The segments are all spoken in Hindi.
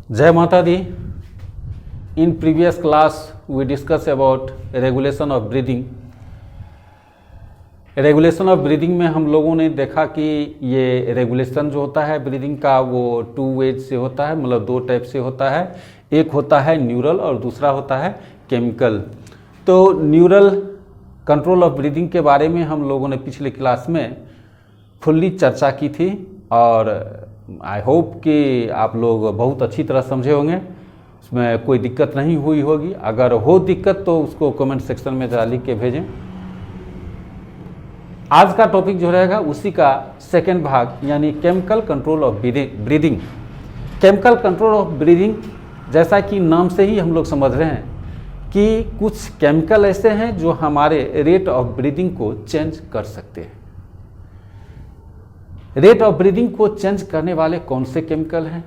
जय माता दी। In previous class we discuss about regulation of breathing. Regulation of breathing में हम लोगों ने देखा कि ये रेगुलेशन जो होता है ब्रीदिंग का वो 2 वेज से होता है, मतलब 2 टाइप से होता है। एक होता है न्यूरल और दूसरा होता है केमिकल। तो न्यूरल कंट्रोल ऑफ ब्रीदिंग के बारे में हम लोगों ने पिछले क्लास में फुल्ली चर्चा की थी और आई होप कि आप लोग बहुत अच्छी तरह समझे होंगे, उसमें कोई दिक्कत नहीं हुई होगी। अगर हो दिक्कत तो उसको कमेंट सेक्शन में ज़रा लिख के भेजें। आज का टॉपिक जो रहेगा उसी का सेकेंड भाग, यानी chemical control of breathing. Chemical control of breathing, जैसा कि नाम से ही हम लोग समझ रहे हैं कि कुछ केमिकल ऐसे हैं जो हमारे रेट ऑफ ब्रीदिंग को चेंज कर सकते हैं। रेट ऑफ ब्रीदिंग को चेंज करने वाले कौन से केमिकल हैं,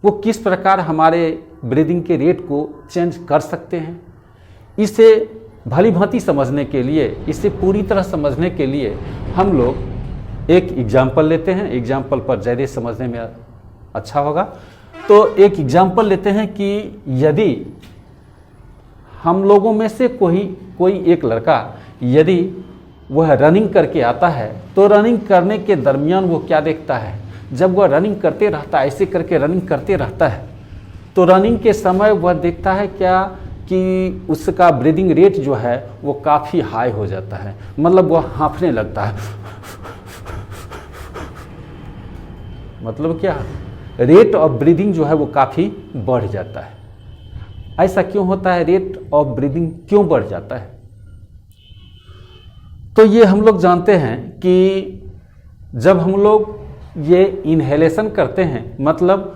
वो किस प्रकार हमारे ब्रीदिंग के रेट को चेंज कर सकते हैं, इसे भली भांति समझने के लिए, इसे पूरी तरह समझने के लिए हम लोग एक एग्जाम्पल लेते हैं। एग्जाम्पल पर ज़्यादा समझने में अच्छा होगा। तो एक एग्जाम्पल लेते हैं कि यदि हम लोगों में से कोई एक लड़का यदि वह रनिंग करके आता है तो रनिंग करने के दरमियान वो क्या देखता है, जब वह रनिंग करते रहता है, ऐसे करके रनिंग करते रहता है, तो रनिंग के समय वह देखता है क्या कि उसका ब्रीदिंग रेट जो है वो काफ़ी हाई हो जाता है, मतलब वह हाँफने लगता है। मतलब क्या, रेट ऑफ ब्रीदिंग जो है वो काफ़ी बढ़ जाता है। ऐसा क्यों होता है, रेट ऑफ ब्रीदिंग क्यों बढ़ जाता है? तो ये हम लोग जानते हैं कि जब हम लोग ये इनहेलेशन करते हैं, मतलब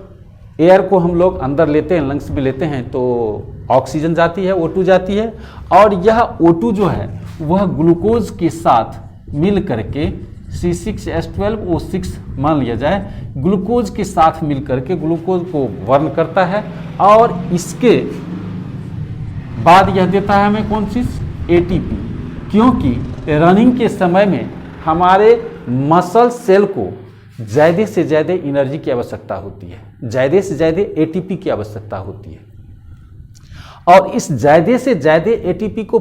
एयर को हम लोग अंदर लेते हैं, लंग्स में लेते हैं, तो ऑक्सीजन जाती है, O2 जाती है, और यह O2 जो है वह ग्लूकोज के साथ मिल करके C6H12O6 मान लिया जाए, ग्लूकोज के साथ मिल करके ग्लूकोज को बर्न करता है और इसके बाद यह देता है हमें कौन चीज़, ATP। क्योंकि रनिंग के समय में हमारे मसल सेल को ज़्यादा से ज़्यादा एनर्जी की आवश्यकता होती है, ज़्यादा से ज़्यादा ATP की आवश्यकता होती है, और इस ज़्यादा से ज़्यादा ATP को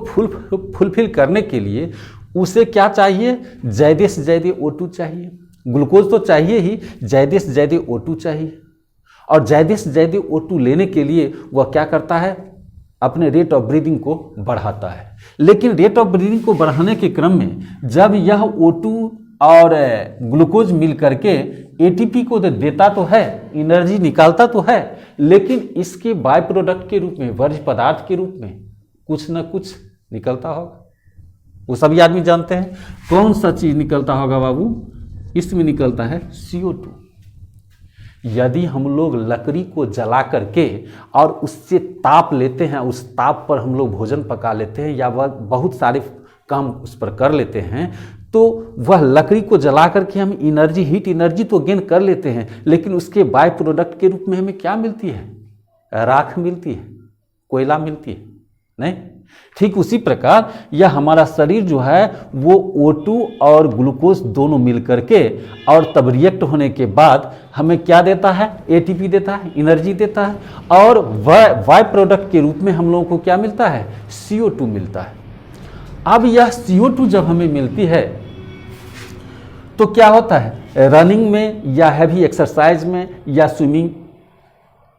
फुलफिल करने के लिए उसे क्या चाहिए, ज़्यादा से ज़्यादा O2 चाहिए। ग्लूकोज तो चाहिए ही, ज़्यादा से ज़्यादा O2 चाहिए, और ज़्यादा से ज़्यादा O2 लेने के लिए वह क्या करता है, अपने रेट ऑफ ब्रीदिंग को बढ़ाता है। लेकिन रेट ऑफ ब्रीदिंग को बढ़ाने के क्रम में जब यह O2 और ग्लूकोज मिल करके ATP को देता तो है, एनर्जी निकालता तो है, लेकिन इसके बाय प्रोडक्ट के रूप में, वर्ज्य पदार्थ के रूप में कुछ न कुछ निकलता होगा। वो सभी आदमी जानते हैं कौन सा चीज़ निकलता होगा बाबू, इसमें निकलता है CO2। यदि हम लोग लकड़ी को जला करके और उससे ताप लेते हैं, उस ताप पर हम लोग भोजन पका लेते हैं या वह बहुत सारे काम उस पर कर लेते हैं, तो वह लकड़ी को जला करके हम एनर्जी, हीट एनर्जी तो गेन कर लेते हैं, लेकिन उसके बाय प्रोडक्ट के रूप में हमें क्या मिलती है, राख मिलती है, कोयला मिलती है, नहीं। ठीक उसी प्रकार यह हमारा शरीर जो है वो O2 और ग्लूकोज दोनों मिल करके और तब रिएक्ट होने के बाद हमें क्या देता है, ATP देता है, एनर्जी देता है, और बाय प्रोडक्ट के रूप में हम लोगों को क्या मिलता है, CO2 मिलता है। अब यह CO2 जब हमें मिलती है तो क्या होता है, रनिंग में या हैवी एक्सरसाइज में या स्विमिंग,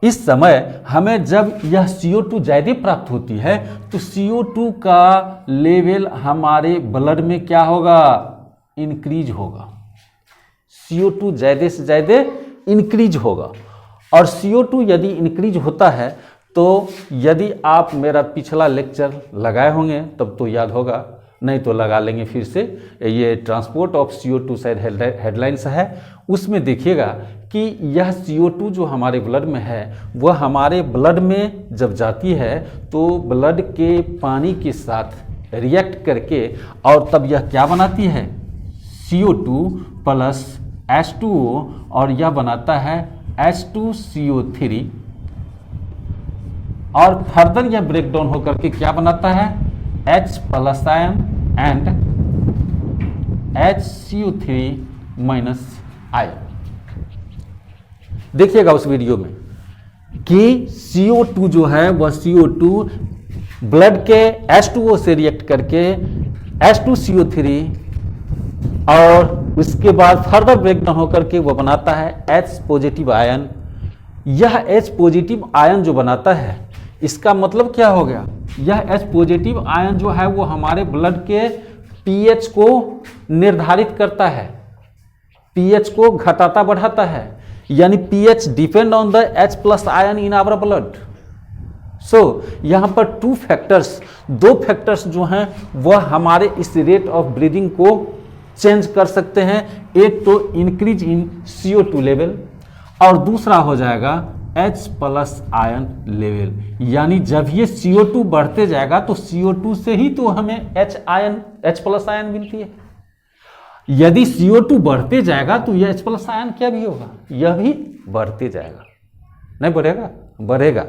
इस समय हमें जब यह CO2 ज़्यादा प्राप्त होती है तो CO2 का लेवल हमारे ब्लड में क्या होगा, इंक्रीज होगा। CO2 ज़्यादा से ज़्यादा इंक्रीज होगा, और CO2 यदि इंक्रीज होता है तो यदि आप मेरा पिछला लेक्चर लगाए होंगे तब तो याद होगा, नहीं तो लगा लेंगे फिर से। ये ट्रांसपोर्ट ऑफ CO2 शायद हेडलाइंस है, उसमें देखिएगा कि यह CO2 जो हमारे ब्लड में है वह हमारे ब्लड में जब जाती है तो ब्लड के पानी के साथ रिएक्ट करके और तब यह क्या बनाती है, CO2 प्लस H2O, और यह बनाता है H2CO3, और फर्दर यह ब्रेक डाउन होकर के क्या बनाता है, H plus ion and HCO3 minus ion. देखिएगा उस वीडियो में कि CO2 जो है वह CO2 ब्लड के H2O से रिएक्ट करके H2CO3 और उसके बाद फर्दर ब्रेकडाउन होकर के वो बनाता है H पॉजिटिव आयन। यह H पॉजिटिव आयन जो बनाता है, इसका मतलब क्या हो गया, यह H पॉजिटिव आयन जो है वो हमारे ब्लड के pH को निर्धारित करता है, pH को घटाता बढ़ाता है, यानी pH depend on the H plus ion in our blood. So यहाँ पर दो फैक्टर्स जो हैं वह हमारे इस रेट ऑफ ब्रीदिंग को चेंज कर सकते हैं। एक तो इंक्रीज इन CO2 लेवल और दूसरा हो जाएगा H प्लस आयन लेवल। यानी जब ये CO2 बढ़ते जाएगा तो CO2 से ही तो हमें H प्लस आयन मिलती है। यदि CO2 बढ़ते जाएगा तो यह H प्लस आयन क्या भी होगा, यह भी बढ़ते जाएगा, नहीं बढ़ेगा, बढ़ेगा।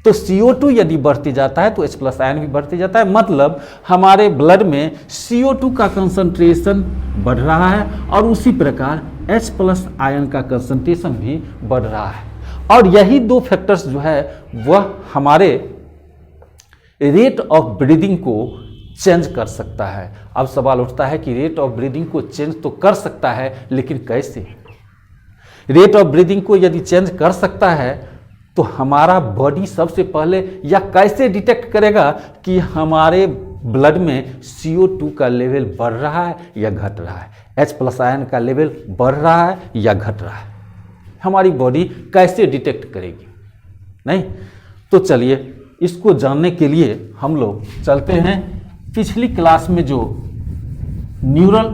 तो CO2 यदि बढ़ती जाता है तो H प्लस आयन भी बढ़ते जाता है। मतलब हमारे ब्लड में CO2 का कंसंट्रेशन बढ़ रहा है और उसी प्रकार H प्लस आयन का कंसंट्रेशन भी बढ़ रहा है। और यही दो फैक्टर्स जो है वह हमारे रेट ऑफ ब्रीदिंग को चेंज कर सकता है। अब सवाल उठता है कि रेट ऑफ ब्रीदिंग को चेंज तो कर सकता है, लेकिन कैसे? रेट ऑफ ब्रीदिंग को यदि चेंज कर सकता है तो हमारा बॉडी सबसे पहले या कैसे डिटेक्ट करेगा कि हमारे ब्लड में CO2 का लेवल बढ़ रहा है या घट रहा है, H प्लस आयन का लेवल बढ़ रहा है या घट रहा है, हमारी बॉडी कैसे डिटेक्ट करेगी? नहीं तो चलिए इसको जानने के लिए हम लोग चलते हैं पिछली क्लास में जो न्यूरल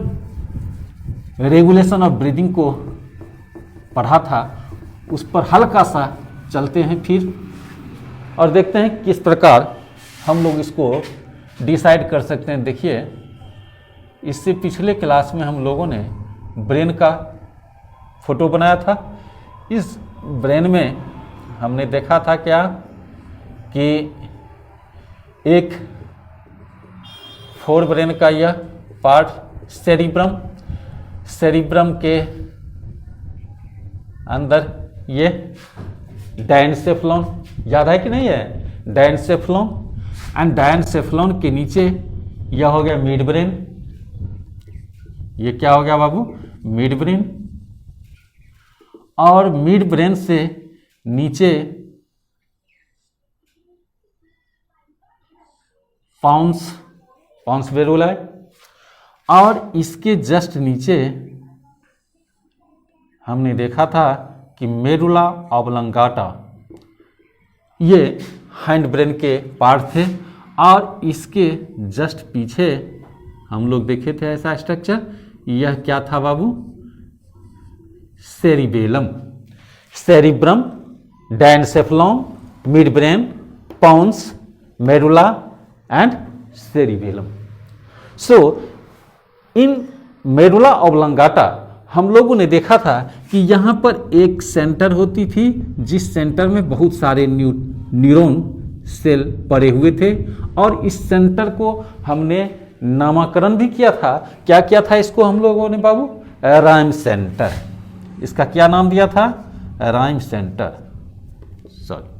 रेगुलेशन ऑफ ब्रीदिंग को पढ़ा था उस पर हल्का सा चलते हैं फिर और देखते हैं किस प्रकार हम लोग इसको डिसाइड कर सकते हैं। देखिए, इससे पिछले क्लास में हम लोगों ने ब्रेन का फोटो बनाया था। इस ब्रेन में हमने देखा था क्या कि एक फोर ब्रेन का यह पार्ट सेरिब्रम के अंदर ये डायनसेफ्लॉन, याद है कि नहीं है, डायनसेफ्लॉन, एंड डायनसेफ्लॉन के नीचे यह हो गया मिड ब्रेन। ये क्या हो गया बाबू, मिड ब्रेन। और मिड ब्रेन से नीचे पॉन्स वेरुला है और इसके जस्ट नीचे हमने देखा था कि मेडुला ऑब्लंगाटा, ये हैंड ब्रेन के पार्ट थे। और इसके जस्ट पीछे हम लोग देखे थे ऐसा स्ट्रक्चर, यह क्या था बाबू, cerebellum, cerebrum, diencephalon, mid brain, pons, medulla and cerebellum. So in medulla oblongata हम लोगों ने देखा था कि यहाँ पर एक सेंटर होती थी जिस सेंटर में बहुत सारे न्यूरॉन सेल पड़े हुए थे और इस सेंटर को हमने नामकरण भी किया था। क्या किया था इसको हम लोगों ने बाबू, राइम सेंटर। इसका क्या नाम दिया था, rhyme centre, sorry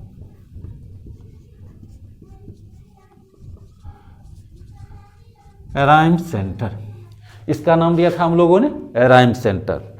rhyme centre, इसका नाम दिया था हम लोगों ने राइम सेंटर।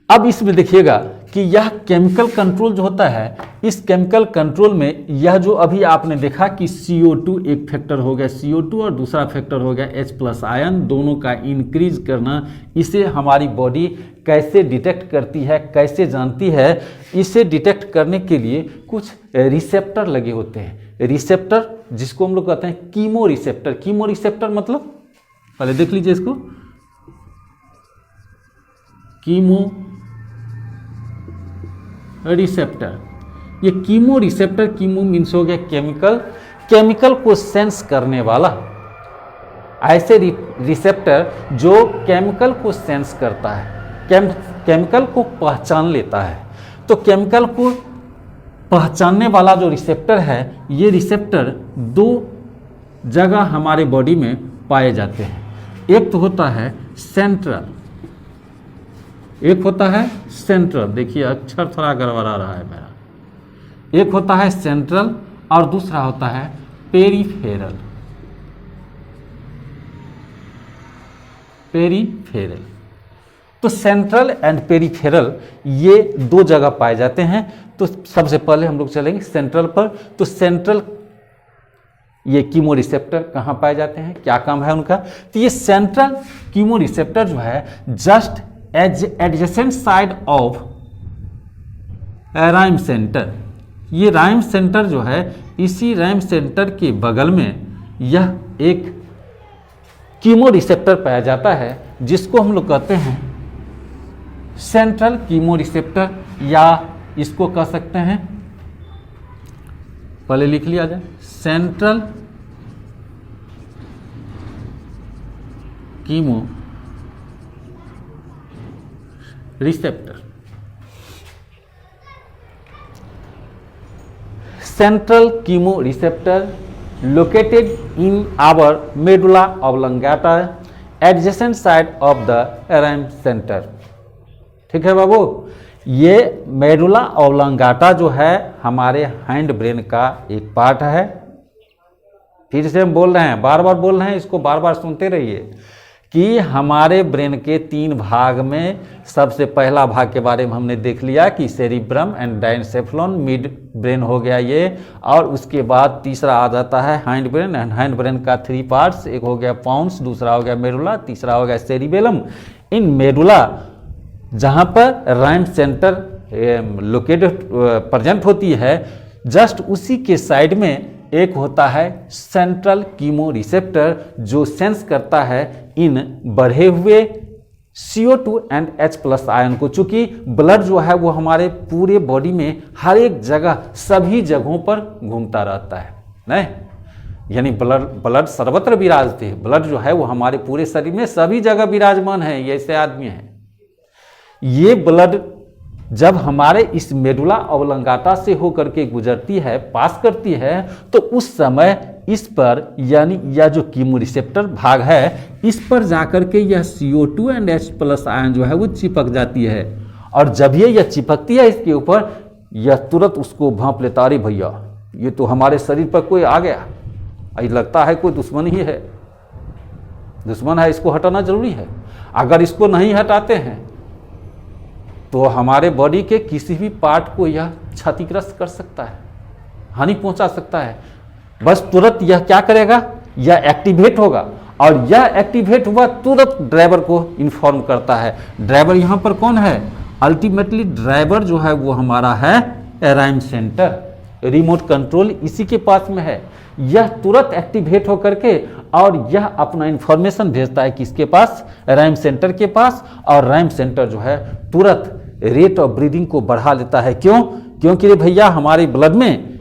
अब इसमें देखिएगा कि यह केमिकल कंट्रोल जो होता है, इस केमिकल कंट्रोल में यह जो अभी आपने देखा कि CO2 एक फैक्टर हो गया, CO2 और दूसरा फैक्टर हो गया H प्लस आयन, दोनों का इंक्रीज करना, इसे हमारी बॉडी कैसे डिटेक्ट करती है, कैसे जानती है? इसे डिटेक्ट करने के लिए कुछ रिसेप्टर लगे होते हैं। रिसेप्टर जिसको हम लोग कहते हैं कीमो रिसेप्टर। कीमो रिसेप्टर मतलब, पहले देख लीजिए इसको, कीमो रिसेप्टर। ये कीमो रिसेप्टर, कीमो मीन्स हो गया केमिकल, केमिकल को सेंस करने वाला, ऐसे रिसेप्टर जो केमिकल को सेंस करता है, केमिकल को पहचान लेता है। तो केमिकल को पहचानने वाला जो रिसेप्टर है, ये रिसेप्टर दो जगह हमारे बॉडी में पाए जाते हैं। एक तो होता है सेंट्रल एक होता है सेंट्रल, देखिए अक्षर थोड़ा गड़बड़ा रहा है मेरा, एक होता है सेंट्रल और दूसरा होता है पेरीफेरल। पेरीफेरल, तो सेंट्रल एंड पेरीफेरल ये दो जगह पाए जाते हैं। तो सबसे पहले हम लोग चलेंगे सेंट्रल पर। तो सेंट्रल ये कीमो रिसेप्टर कहाँ पाए जाते हैं, क्या काम है उनका? तो ये सेंट्रल कीमो रिसेप्टर जो है just adjacent side of rhyme centre, ये राइम सेंटर जो है इसी राइम सेंटर के बगल में यह एक कीमो रिसेप्टर पाया जाता है जिसको हम लोग कहते हैं सेंट्रल कीमो रिसेप्टर, या इसको कह सकते हैं, पहले लिख लिया जाए, central chemo receptor. Central chemo receptor located in our medulla oblongata adjacent side of the rhyme center। ठीक है बाबू, ये मेडुला ऑब्लोंगाटा जो है हमारे हैंड ब्रेन का एक पार्ट है। फिर से हम बोल रहे हैं, बार बार बोल रहे हैं, इसको बार बार सुनते रहिए कि हमारे ब्रेन के 3 भाग में सबसे पहला भाग के बारे में हमने देख लिया कि cerebrum and diencephalon, mid brain हो गया ये, और उसके बाद तीसरा आ जाता है hind brain, and hind brain का 3 पार्ट्स, एक हो गया पॉन्स, दूसरा हो गया मेडुला, तीसरा हो गया सेरिबेलम। इन मेडुला जहाँ पर राइम सेंटर लोकेटेड प्रेजेंट होती है, जस्ट उसी के साइड में एक होता है सेंट्रल कीमो रिसेप्टर जो सेंस करता है इन बढ़े हुए CO2 एंड H+ आयन को। चूंकि ब्लड जो है वो हमारे पूरे बॉडी में हर एक जगह सभी जगहों पर घूमता रहता है, नहीं, यानी ब्लड सर्वत्र विराजते हैं। ब्लड जो है वो हमारे पूरे शरीर में सभी जगह विराजमान है, ये ऐसे आदमी हैं। ये ब्लड जब हमारे इस मेडुला ऑब्लोंगाटा से होकर के गुजरती है, पास करती है, तो उस समय इस पर यानी यह जो कीमो रिसेप्टर भाग है, इस पर जाकर के यह CO2 एंड H+ आयन जो है वो चिपक जाती है। और जब यह चिपकती है इसके ऊपर, यह तुरंत उसको भांप लेता, अरे भैया ये तो हमारे शरीर पर कोई आ गया, ये लगता है कोई दुश्मन ही है, दुश्मन है, इसको हटाना जरूरी है। अगर इसको नहीं हटाते हैं तो हमारे बॉडी के किसी भी पार्ट को यह क्षतिग्रस्त कर सकता है, हानि पहुंचा सकता है। बस तुरंत यह क्या करेगा, यह एक्टिवेट होगा, और यह एक्टिवेट हुआ तुरंत ड्राइवर को इन्फॉर्म करता है। ड्राइवर यहाँ पर कौन है? अल्टीमेटली ड्राइवर जो है वो हमारा है राइम सेंटर, रिमोट कंट्रोल इसी के पास में है। यह तुरंत एक्टिवेट होकर के और यह अपना इंफॉर्मेशन भेजता है किसके पास? राइम सेंटर के पास। और राइम सेंटर जो है तुरंत रेट ऑफ ब्रीदिंग को बढ़ा लेता है। क्यों? क्योंकि भैया हमारे ब्लड में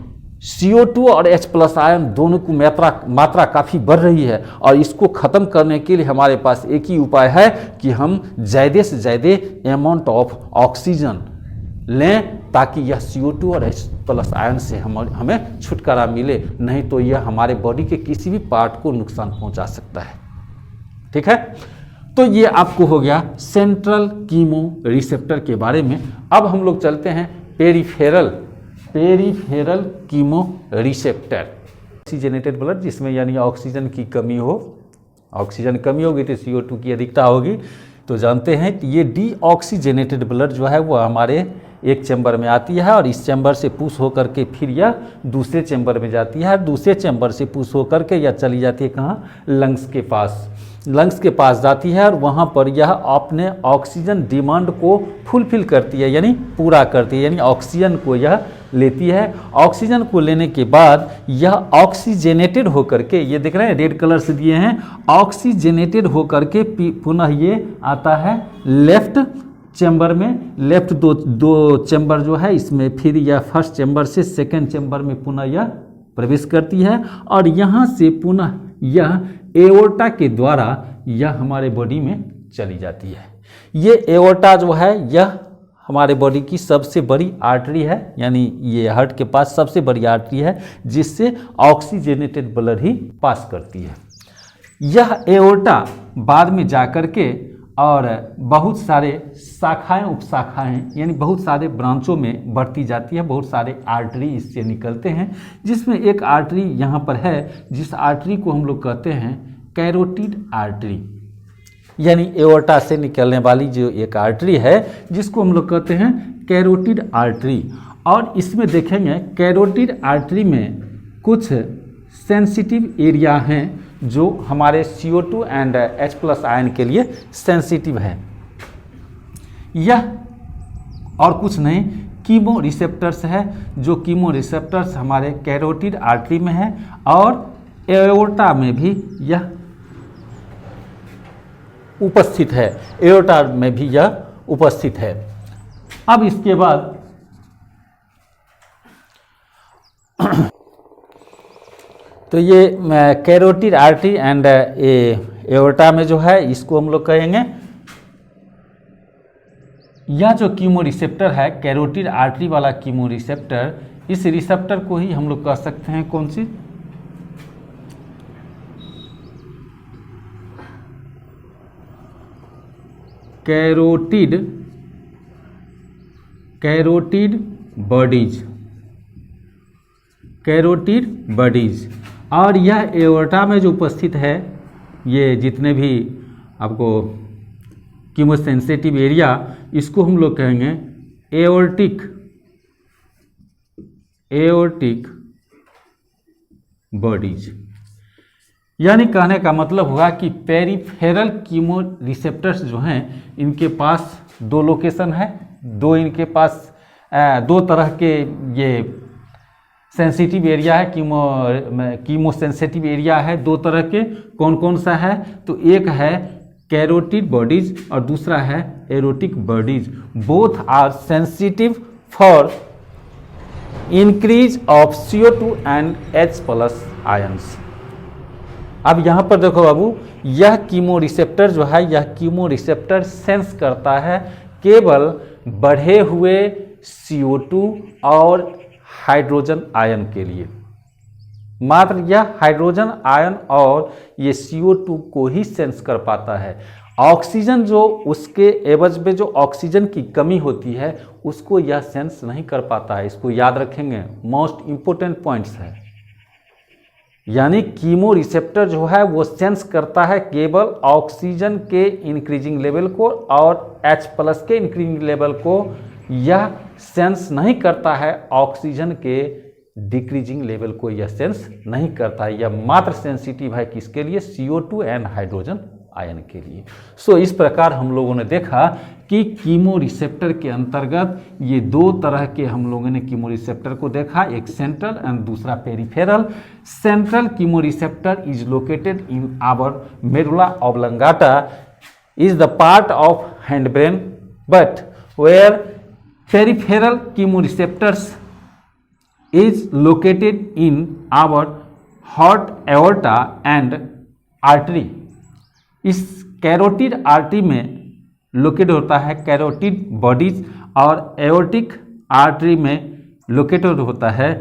CO2 और H+ आयन दोनों की मात्रा काफ़ी बढ़ रही है, और इसको ख़त्म करने के लिए हमारे पास एक ही उपाय है कि हम ज़्यादा से ज़्यादा अमाउंट ऑफ ऑक्सीजन लें, ताकि यह CO2 और H+ आयन से हमें छुटकारा मिले, नहीं तो यह हमारे बॉडी के किसी भी पार्ट को नुकसान पहुंचा सकता है। ठीक है, तो ये आपको हो गया सेंट्रल कीमो रिसेप्टर के बारे में। अब हम लोग चलते हैं peripheral chemo receptor. Oxygenated blood, जिसमें यानी ऑक्सीजन की कमी हो, ऑक्सीजन कमी होगी तो CO2 की अधिकता होगी। तो जानते हैं कि ये डीऑक्सीजनेटेड ब्लड जो है वो हमारे एक चैम्बर में आती है, और इस चैम्बर से पुश होकर के फिर यह दूसरे चैम्बर में जाती है, और दूसरे चैम्बर से पुश होकर के यह चली जाती है कहाँ? लंग्स के पास। लंग्स के पास जाती है, और वहाँ पर यह अपने ऑक्सीजन डिमांड को फुलफिल करती है, यानी पूरा करती है, यानी ऑक्सीजन को यह लेती है। ऑक्सीजन को लेने के बाद यह ऑक्सीजनेटेड होकर के, ये देख रहे हैं रेड कलर से दिए हैं, ऑक्सीजनेटेड होकर के पुनः ये आता है लेफ्ट चैम्बर में। लेफ्ट दो चैम्बर जो है इसमें फिर यह फर्स्ट चैम्बर से सेकेंड चैम्बर में पुनः यह प्रवेश करती है, और यहाँ से पुनः यह एओर्टा के द्वारा यह हमारे बॉडी में चली जाती है। ये एओर्टा जो है यह हमारे बॉडी की सबसे बड़ी आर्टरी है, यानी ये हार्ट के पास सबसे बड़ी आर्टरी है, जिससे ऑक्सीजनेटेड ब्लड ही पास करती है। यह एओर्टा बाद में जाकर के और बहुत सारे शाखाएं उपशाखाएं यानी बहुत सारे ब्रांचों में बढ़ती जाती है। बहुत सारे आर्टरी इससे निकलते हैं, जिसमें एक आर्टरी यहाँ पर है जिस आर्टरी को हम लोग कहते हैं कैरोटिड आर्टरी, यानी एओर्टा से निकलने वाली जो एक आर्टरी है जिसको हम लोग कहते हैं कैरोटिड आर्टरी। और इसमें देखेंगे कैरोटिड आर्टरी में कुछ सेंसिटिव एरिया हैं जो हमारे CO2 एंड H+ आयन के लिए सेंसिटिव है। यह और कुछ नहीं कीमो रिसेप्टर्स है, जो कीमो रिसेप्टर्स हमारे कैरोटिड आर्टरी में है और एओर्टा में भी यह उपस्थित है, एओर्टा में भी यह उपस्थित है। अब इसके बाद तो ये कैरोटिड आर्टरी एंड एओर्टा में जो है इसको हम लोग कहेंगे, यह जो कीमो रिसेप्टर है कैरोटिड आर्टरी वाला कीमो रिसेप्टर, इस रिसेप्टर को ही हम लोग कह सकते हैं कौन सी, कैरोटिड बॉडीज। और यह एओर्टा में जो उपस्थित है, ये जितने भी आपको कीमोसेंसिटिव एरिया, इसको हम लोग कहेंगे एओर्टिक बॉडीज। यानी कहने का मतलब हुआ कि पेरिफेरल कीमो रिसेप्टर्स जो हैं इनके पास दो लोकेशन है, दो इनके पास दो तरह के ये सेंसिटिव एरिया है, कीमो सेंसिटिव एरिया है दो तरह के। कौन कौन सा है, तो एक है कैरोटिड बॉडीज और दूसरा है aortic bodies. Both are sensitive for increase of CO2 and H+ ions. अब यहाँ पर देखो बाबू, यह कीमो रिसेप्टर जो है, यह कीमो रिसेप्टर सेंस करता है केवल बढ़े हुए CO2 और हाइड्रोजन आयन के लिए। मात्र यह हाइड्रोजन आयन और ये CO2 को ही सेंस कर पाता है। ऑक्सीजन जो उसके एवज में जो ऑक्सीजन की कमी होती है उसको यह सेंस नहीं कर पाता है। इसको याद रखेंगे, मोस्ट इंपोर्टेंट पॉइंट्स है। यानी कीमो रिसेप्टर जो है वो सेंस करता है केवल ऑक्सीजन के इंक्रीजिंग लेवल को और H+ के इंक्रीजिंग लेवल को, यह सेंस नहीं करता है ऑक्सीजन के डिक्रीजिंग लेवल को, यह सेंस नहीं करता है। यह मात्र सेंसिटिव है किसके लिए, CO2 एंड हाइड्रोजन आयन के लिए। सो इस प्रकार हम लोगों ने देखा कि कीमो रिसेप्टर के अंतर्गत ये दो तरह के हम लोगों ने कीमो रिसेप्टर को देखा, एक सेंट्रल एंड दूसरा peripheral. Central chemoreceptor is located in our medulla oblongata, is the part of hind brain, but where peripheral chemoreceptors is located in our heart aorta and artery। इस कैरोटिड आर्टरी में लोकेट होता है कैरोटिड बॉडीज और एओर्टिक आर्टरी में लोकेटेड होता है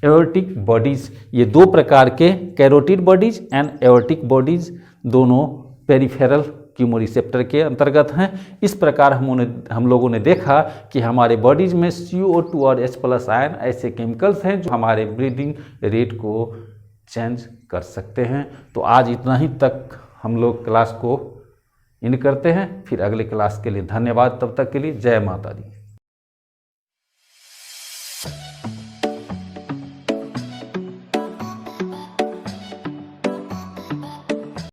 एओर्टिक बॉडीज। ये दो प्रकार के carotid bodies and aortic bodies दोनों पेरिफेरल कीमो रिसेप्टर के अंतर्गत हैं। इस प्रकार हम लोगों ने देखा कि हमारे बॉडीज में CO2 और H+ आयन ऐसे केमिकल्स हैं जो हमारे ब्रीदिंग रेट को चेंज कर सकते हैं। तो आज इतना ही तक हम लोग क्लास को इन करते हैं, फिर अगले क्लास के लिए धन्यवाद। तब तक के लिए जय माता दी।